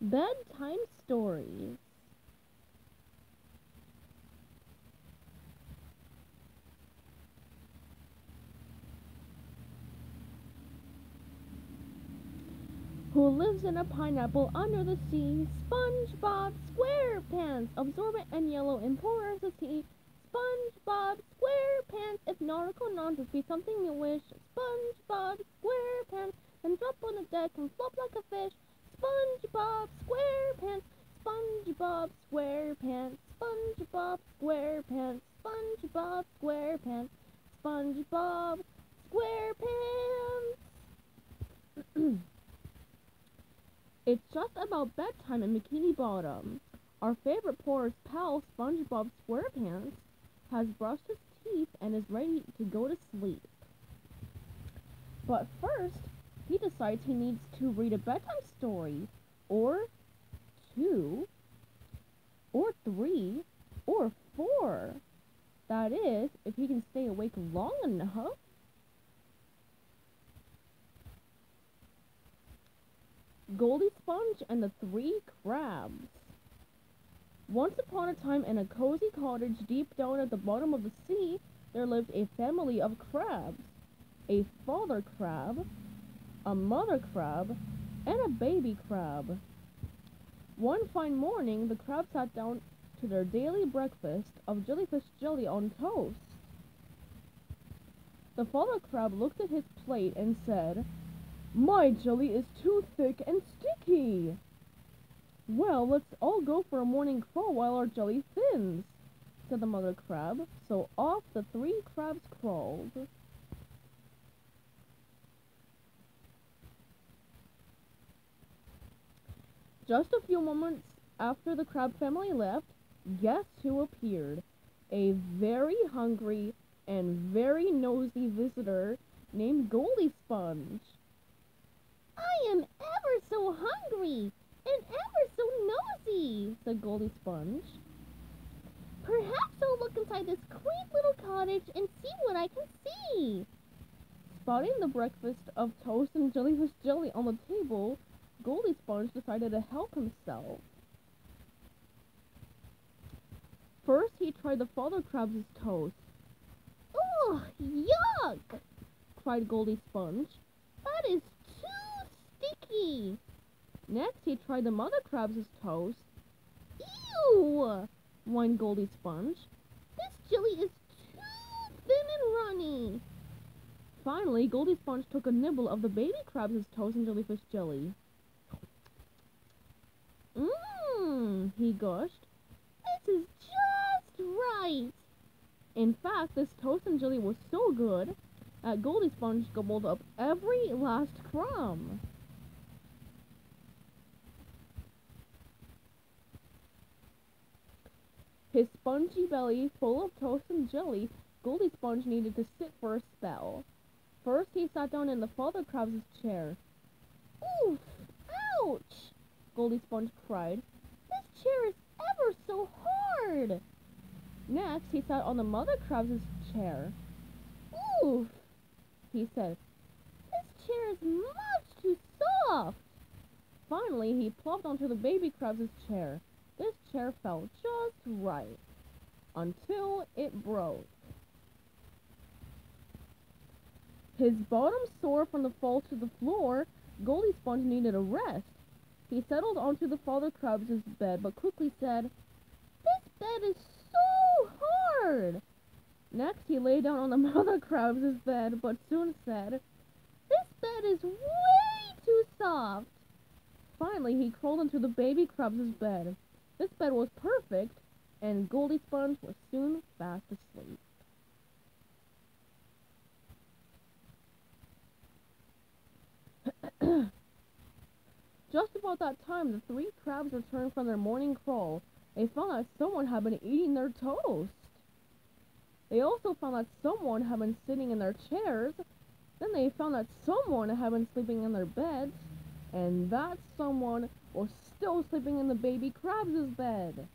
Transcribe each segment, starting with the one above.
Bedtime Stories. Who lives in a pineapple under the sea? SpongeBob SquarePants, absorbent and yellow and poor as the sea. SpongeBob SquarePants, if nautical nouns be something you wish. SpongeBob SquarePants, and drop on the deck and flop like a fish. SpongeBob SquarePants, SpongeBob SquarePants, SpongeBob SquarePants, SpongeBob SquarePants, SpongeBob SquarePants. It's just about bedtime in Bikini Bottom. Our favorite porous pal, SpongeBob SquarePants, has brushed his teeth and is ready to go to sleep. But first, he decides he needs to read a bedtime story, or two, or three, or four. That is, if he can stay awake long enough. Goldie Sponge and the Three Crabs. Once upon a time, in a cozy cottage deep down at the bottom of the sea, there lived a family of crabs. A father crab, a mother crab, and a baby crab. One fine morning, the crabs sat down to their daily breakfast of jellyfish jelly on toast. The father crab looked at his plate and said, "My jelly is too thick and sticky." "Well, let's all go for a morning crawl while our jelly thins," said the mother crab. So off the three crabs crawled. Just a few moments after the crab family left, guess who appeared? A very hungry and very nosy visitor named Goldie Sponge. "I am ever so hungry and ever so nosy," said Goldie Sponge. "Perhaps I'll look inside this quaint little cottage and see what I can see." Spotting the breakfast of toast and jellyfish jelly on the table, Goldie Sponge decided to help himself. First, he tried the father crab's toast. "Oh, yuck!" cried Goldie Sponge. "That is too sticky." Next, he tried the mother crab's toast. "Ew!" whined Goldie Sponge. "This jelly is too thin and runny." Finally, Goldie Sponge took a nibble of the baby crab's toast and jellyfish jelly. "Mmm," he gushed. "This is just right." In fact, this toast and jelly was so good that Goldie Sponge gobbled up every last crumb. His spongy belly full of toast and jelly, Goldie Sponge needed to sit for a spell. First, he sat down in the father crab's chair. "Oof! Ouch!" Goldie Sponge cried. "This chair is ever so hard." Next, he sat on the mother crab's chair. "Oof!" he said. "This chair is much too soft." Finally, he plopped onto the baby crab's chair. This chair felt just right, until it broke. His bottom sore from the fall to the floor, Goldie Sponge needed a rest. He settled onto the father crab's bed, but quickly said, "This bed is so hard." Next, he lay down on the mother crab's bed, but soon said, "This bed is way too soft." Finally, he crawled into the baby crab's bed. This bed was perfect, and Goldie Sponge was soon fast asleep. Just about that time, the three crabs returned from their morning crawl. They found that someone had been eating their toast. They also found that someone had been sitting in their chairs. Then they found that someone had been sleeping in their beds. And that someone was still sleeping in the baby crab's bed.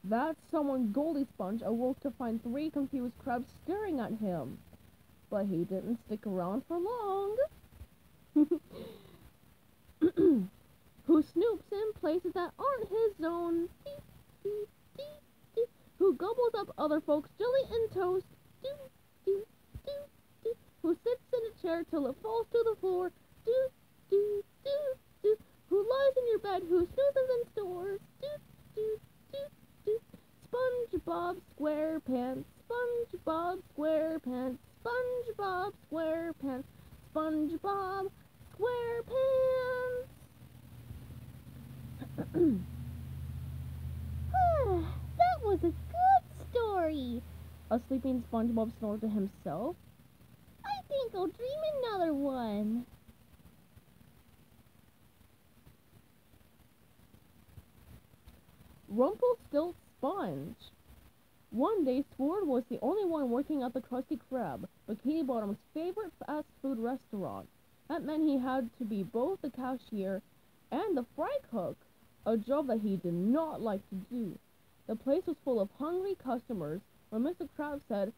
That someone, Goldie Sponge, awoke to find three confused crabs staring at him. But he didn't stick around for long. Who snoops in places that aren't his own, who gobbles up other folks' jelly and toast, who sits in a chair till it falls to the floor, who lies in your bed, who snoozes and snores, SpongeBob SquarePants, SpongeBob SquarePants, SpongeBob SquarePants, SpongeBob SquarePants. That was a good story. A sleeping SpongeBob snored to himself. I think I'll dream another one. Rumpelstiltskin. One day, Squidward was the only one working at the Krusty Krab, Bikini Bottom's favorite fast food restaurant. That meant he had to be both the cashier and the fry cook, a job that he did not like to do. The place was full of hungry customers when Mr. Krabs said,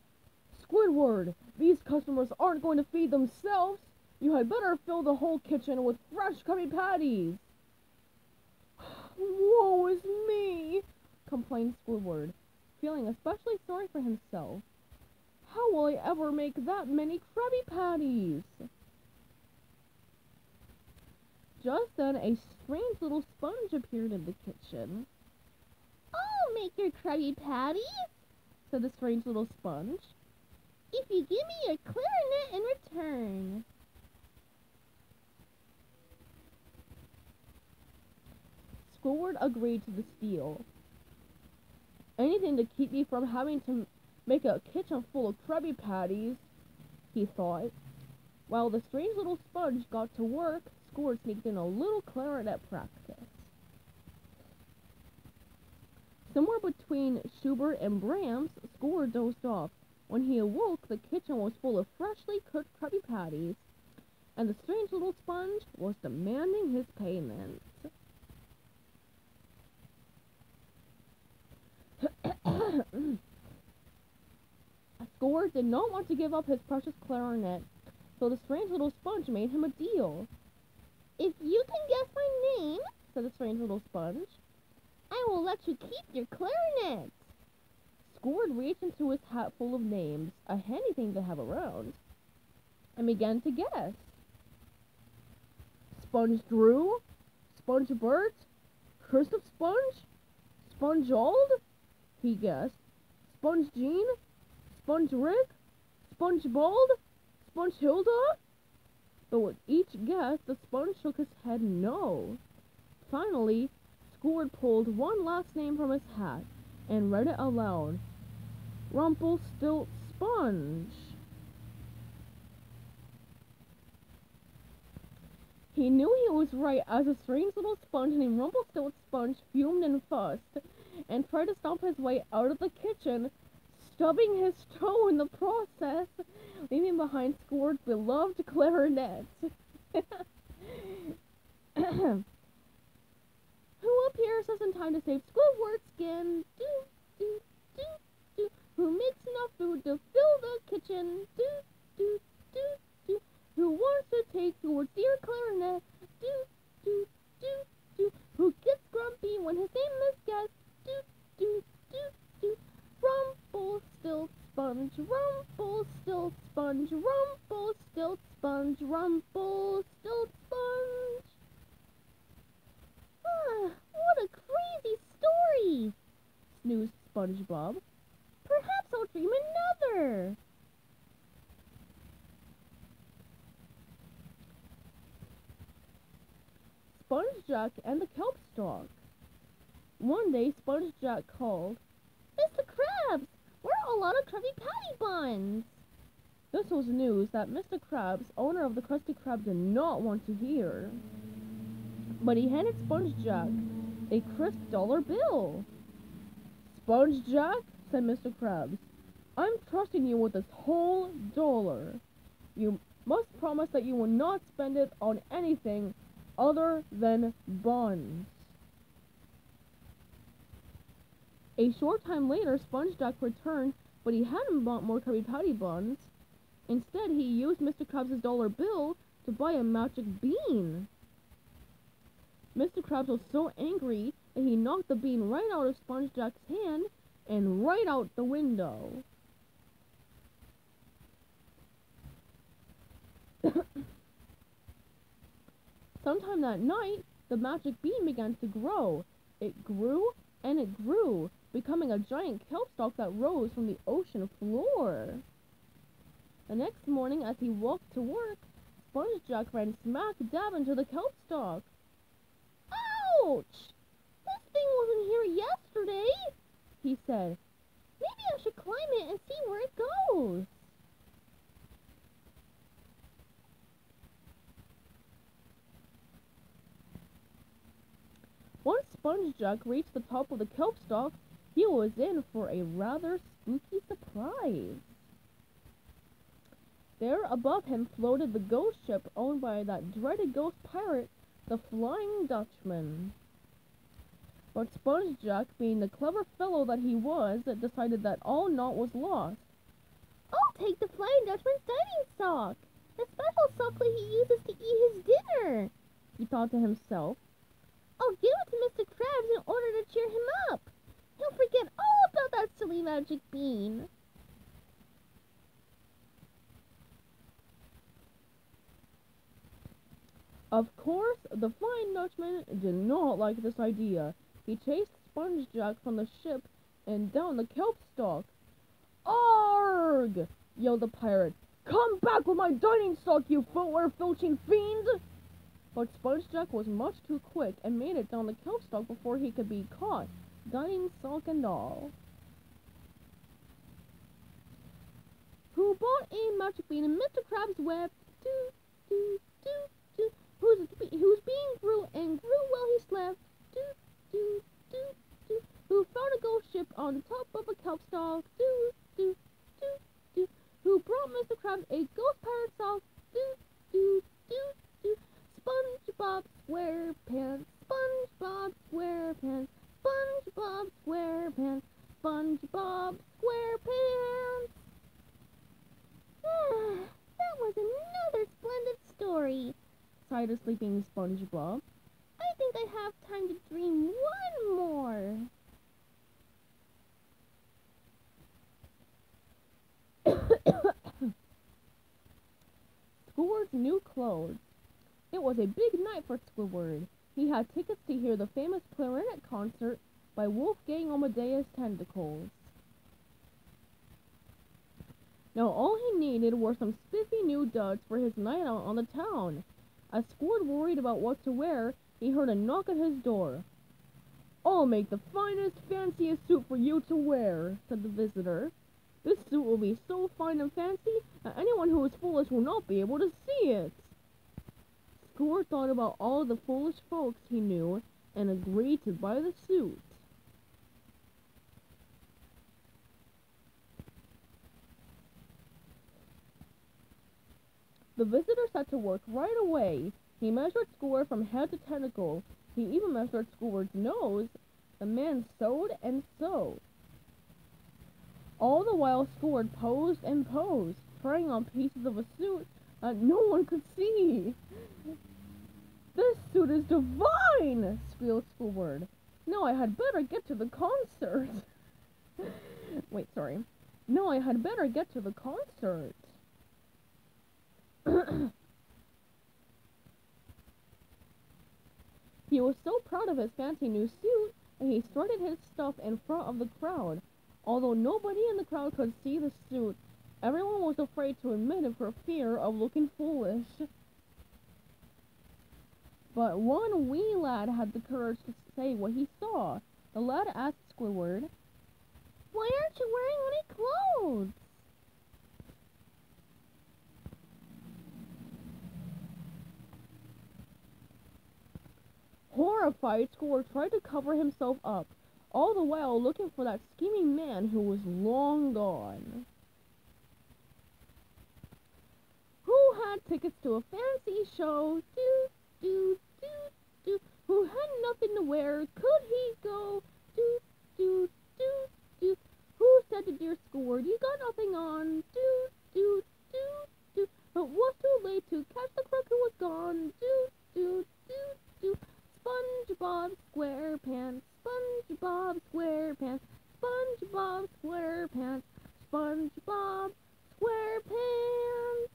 "Squidward, these customers aren't going to feed themselves. You had better fill the whole kitchen with fresh Krabby Patties." "Woe is me," complained Squidward, feeling especially sorry for himself. "How will I ever make that many Krabby Patties?" Just then a strange little sponge appeared in the kitchen. "I'll make your Krabby Patties," said the strange little sponge, "if you give me your clarinet in return." Squidward agreed to this deal. "Anything to keep me from having to make a kitchen full of Krabby Patties," he thought. While the strange little sponge got to work, Squidward sneaked in a little clarinet practice. Somewhere between Schubert and Brahms, Squidward dozed off. When he awoke, the kitchen was full of freshly cooked Krabby Patties, and the strange little sponge was demanding his payment. Squidward did not want to give up his precious clarinet, so the strange little sponge made him a deal. "If you can guess my name," said the strange little sponge, "I will let you keep your clarinet." Squidward reached into his hat full of names, a handy thing to have around, and began to guess. Sponge Drew, Sponge Bert, Christoph Sponge, Spongeald, he guessed, Sponge Jean, Sponge Rick, Sponge Bald, Sponge Hilda? But with each guess, the sponge shook his head no. Finally, Squidward pulled one last name from his hat and read it aloud. Rumpelstiltskin. He knew he was right as a strange little sponge named Rumpelstiltskin fumed and fussed and tried to stomp his way out of the kitchen, stubbing his toe in the process, leaving behind Squidward's beloved clarinet. Who appears just in time to save Squidward's skin? Who makes enough food to fill the kitchen? Who wants to take your dear clarinet? Who gets grumpy when his name is guessed? Rumpelstiltskin, Rumpelstiltskin, Rumpelstiltskin, Rumpelstiltskin. What a crazy story! Snoozed SpongeBob. Perhaps I'll dream another. Sponge Jack and the Kelp Stalk. One day, Sponge Jack called, "Mr. Krabs, where are a lot of Krabby Patty buns?" This was news that Mr. Krabs, owner of the Krusty Krab, did not want to hear. But he handed Sponge Jack a crisp $1 bill. "Sponge Jack," said Mr. Krabs, "I'm trusting you with this whole dollar. You must promise that you will not spend it on anything other than buns." A short time later, Sponge Jack returned, but he hadn't bought more Krabby Patty buns. Instead, he used Mr. Krabs' $1 bill to buy a magic bean. Mr. Krabs was so angry that he knocked the bean right out of Sponge Jack's hand and right out the window. Sometime that night, the magic bean began to grow. It grew and it grew, becoming a giant kelp stalk that rose from the ocean floor. The next morning, as he walked to work, Sponge Jack ran smack dab into the kelp stalk. "Ouch! This thing wasn't here yesterday," he said. "Maybe I should climb it and see where it goes." Once Sponge Jack reached the top of the kelp stalk, he was in for a rather spooky surprise. There above him floated the ghost ship owned by that dreaded ghost pirate, the Flying Dutchman. But Sponge Jack, being the clever fellow that he was, decided that all naught was lost. "I'll take the Flying Dutchman's dining sock, the special sock that he uses to eat his dinner," he thought to himself. "I'll give it to Mr. Krabs in order to cheer him up. He'll forget all about that silly magic bean." Of course, the Flying Dutchman did not like this idea. He chased Sponge Jack from the ship and down the kelp stalk. "Arg!" yelled the pirate. "Come back with my dining sock, you footwear-filching fiend!" But Sponge Jack was much too quick and made it down the kelp stalk before he could be caught, dining sock and all. Who bought a magic bean in Mr. Krabs' web? Do, do, do, do. Whose bean grew and grew while he slept? Do, do, do, do. Who found a ghost ship on top of a kelp stalk? Do, do, do, do. Who brought Mr. Krabs a ghost pirate sock? Do, do, do, do. SpongeBob SquarePants, SpongeBob SquarePants, SpongeBob SquarePants, SpongeBob SquarePants. That was another splendid story, sighed a sleeping SpongeBob. "I think I have time to dream one more." Squidward's new clothes. It was a big night for Squidward. He had tickets to hear the famous clarinet concert by Wolfgang Amadeus Tentacles. Now all he needed were some spiffy new duds for his night out on the town. As Squidward worried about what to wear, he heard a knock at his door. "I'll make the finest, fanciest suit for you to wear," said the visitor. "This suit will be so fine and fancy that anyone who is foolish will not be able to see it." Squidward thought about all the foolish folks he knew and agreed to buy the suit. The visitor set to work right away. He measured Squidward from head to tentacle. He even measured Squidward's nose. The man sewed and sewed. All the while Squidward posed and posed, trying on pieces of a suit that no one could see. "This suit is divine!" squealed Squidward. "Now I had better get to the concert." "No, I had better get to the concert." He was so proud of his fancy new suit that he strutted his stuff in front of the crowd. Although nobody in the crowd could see the suit, everyone was afraid to admit it for fear of looking foolish. But one wee lad had the courage to say what he saw. The lad asked Squidward, "Why aren't you wearing any clothes?" Horrified, Squidward tried to cover himself up, all the while looking for that scheming man who was long gone. Who had tickets to a fancy show? Do, do, do, do. Who had nothing to wear? Could he go? Do, do, do, do. Who said to dear Squidward, "You got nothing on"? Do, do, do, do. But was too late to catch the crook who was gone. Do, do, do, do. SpongeBob SquarePants, SpongeBob SquarePants, SpongeBob SquarePants, SpongeBob SquarePants.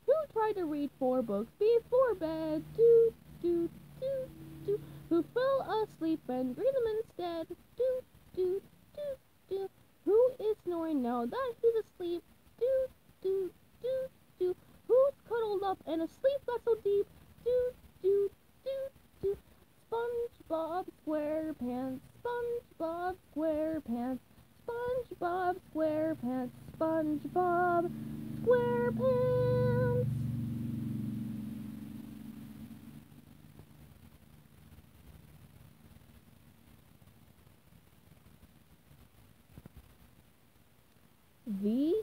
Who tried to read 4 books before bed? Do, do, do, do. Who fell asleep and read them instead? Do, do, do, do. Who is snoring now that he's asleep? Do, do, do, do. Who's cuddled up and asleep not so deep? Do, do, do, do. SpongeBob SquarePants, SpongeBob SquarePants, SpongeBob SquarePants, SpongeBob SquarePants. The